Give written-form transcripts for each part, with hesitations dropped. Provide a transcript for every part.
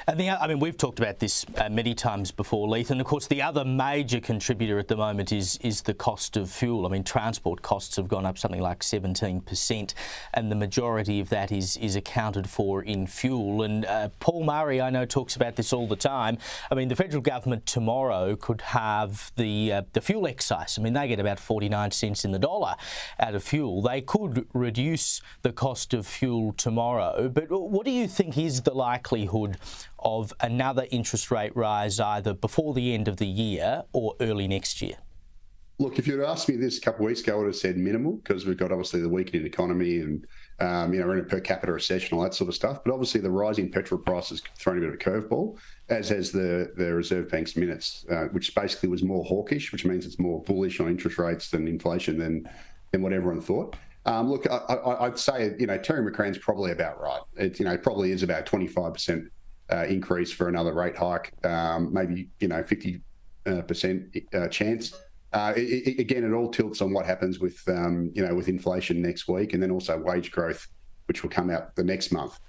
And we've talked about this many times before, Leith, and of course the other major contributor at the moment is the cost of fuel. I mean, transport costs have gone up something like 17%, and the majority of that is accounted for in fuel. And Paul Murray, I know, talks about this all the time. I mean, the federal government tomorrow could have the fuel excise. I mean, they get about 49 cents in the dollar out of fuel. They could reduce the cost of fuel tomorrow, but what do you think is the likelihood of another interest rate rise either before the end of the year or early next year? Look, if you'd asked me this a couple of weeks ago, I would have said minimal, because we've got obviously the weakening economy and we're in a per capita recession, all that sort of stuff. But obviously the rising petrol prices thrown a bit of a curveball, as has the Reserve Bank's minutes, which basically was more hawkish, which means it's more bullish on interest rates than inflation than what everyone thought. Look, I'd say, Terry McCrann's probably about right. It probably is about 25% increase for another rate hike, maybe 50% chance. Again, it all tilts on what happens with with inflation next week, and then also wage growth, which will come out the next month.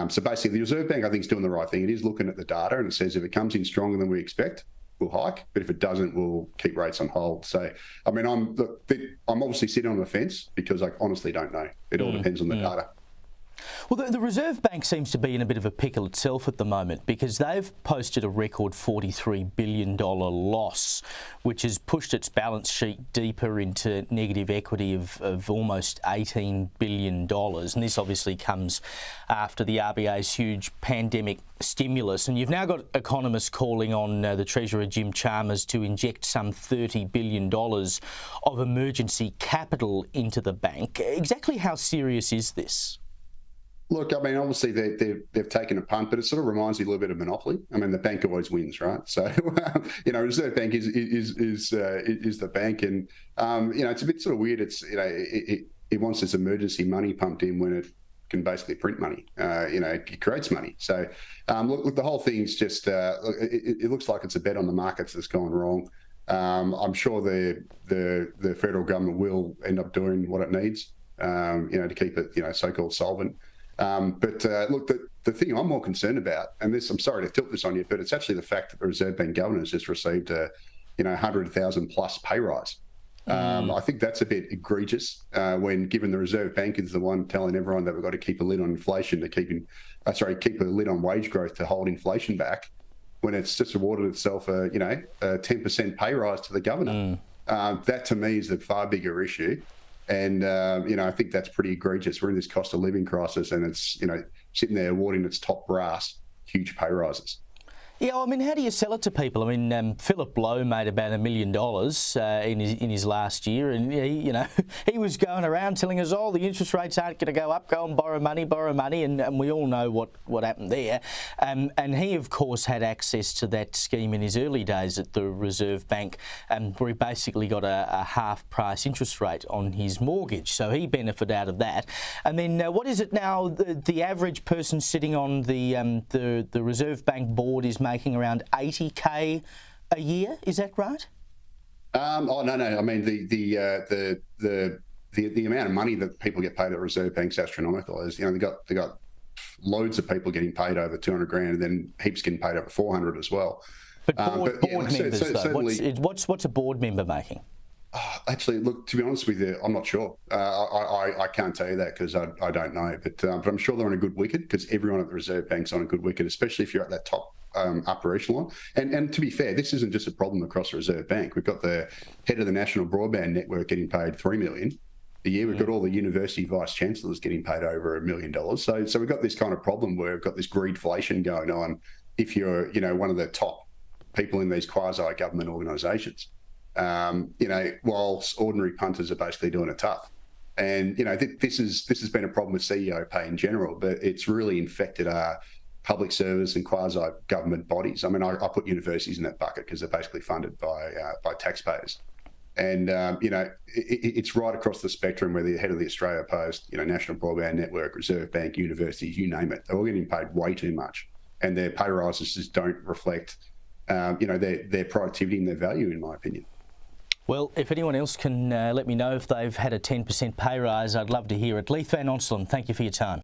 So basically, the Reserve Bank, I think, is doing the right thing. It is looking at the data, and it says if it comes in stronger than we expect, we'll hike, but if it doesn't, we'll keep rates on hold. So, I mean, I'm obviously sitting on the fence because I honestly don't know. It all depends on the data. Well, the Reserve Bank seems to be in a bit of a pickle itself at the moment, because they've posted a record $43 billion loss, which has pushed its balance sheet deeper into negative equity of almost $18 billion. And this obviously comes after the RBA's huge pandemic stimulus. And you've now got economists calling on the Treasurer Jim Chalmers to inject some $30 billion of emergency capital into the bank. Exactly how serious is this? Look, I mean, obviously they've taken a punt, but it sort of reminds me a little bit of Monopoly. I mean, the bank always wins, right? So, Reserve Bank is the bank, and it's a bit sort of weird. It's it wants its emergency money pumped in when it can basically print money. It creates money. So, look, the whole thing's just it looks like it's a bet on the markets that's gone wrong. I'm sure the federal government will end up doing what it needs, to keep it so-called solvent. But look, the thing I'm more concerned about, and this, I'm sorry to tilt this on you, but it's actually the fact that the Reserve Bank governor has just received a 100,000 plus pay rise. I think that's a bit egregious when given the Reserve Bank is the one telling everyone that we've got to keep a lid on inflation to keep a lid on wage growth to hold inflation back, when it's just awarded itself a 10% pay rise to the governor. That to me is the far bigger issue. And, I think that's pretty egregious. We're in this cost of living crisis, and it's, sitting there awarding its top brass huge pay rises. Yeah, I mean, how do you sell it to people? I mean, Philip Lowe made about $1 million in his last year, and he was going around telling us, the interest rates aren't going to go up, go and borrow money, and we all know what happened there. And he, of course, had access to that scheme in his early days at the Reserve Bank, where he basically got a half-price interest rate on his mortgage, so he benefited out of that. And then what is it now? The average person sitting on the Reserve Bank board is making around $80K a year. Is that right? No. I mean, the amount of money that people get paid at the Reserve Bank's astronomical. They got loads of people getting paid over 200 grand, and then heaps getting paid over 400 as well. But board members, though, what's a board member making? Actually, look, to be honest with you, I'm not sure. I can't tell you that because I don't know. But I'm sure they're on a good wicket, because everyone at the Reserve Bank's on a good wicket, especially if you're at that top upper echelon. And to be fair, this isn't just a problem across the Reserve Bank. We've got the head of the National Broadband Network getting paid $3 million a year. We've got all the university vice chancellors getting paid over $1 million. So we've got this kind of problem where we've got this greedflation going on if you're one of the top people in these quasi-government organisations. Whilst ordinary punters are basically doing it tough. And, this has been a problem with CEO pay in general, but it's really infected our public service and quasi-government bodies. I mean, I put universities in that bucket because they're basically funded by taxpayers. And, it's right across the spectrum, where the head of the Australia Post, National Broadband Network, Reserve Bank, universities, you name it. They're all getting paid way too much. And their pay rises just don't reflect, their productivity and their value, in my opinion. Well, if anyone else can let me know if they've had a 10% pay rise, I'd love to hear it. Leith van Onselen, thank you for your time.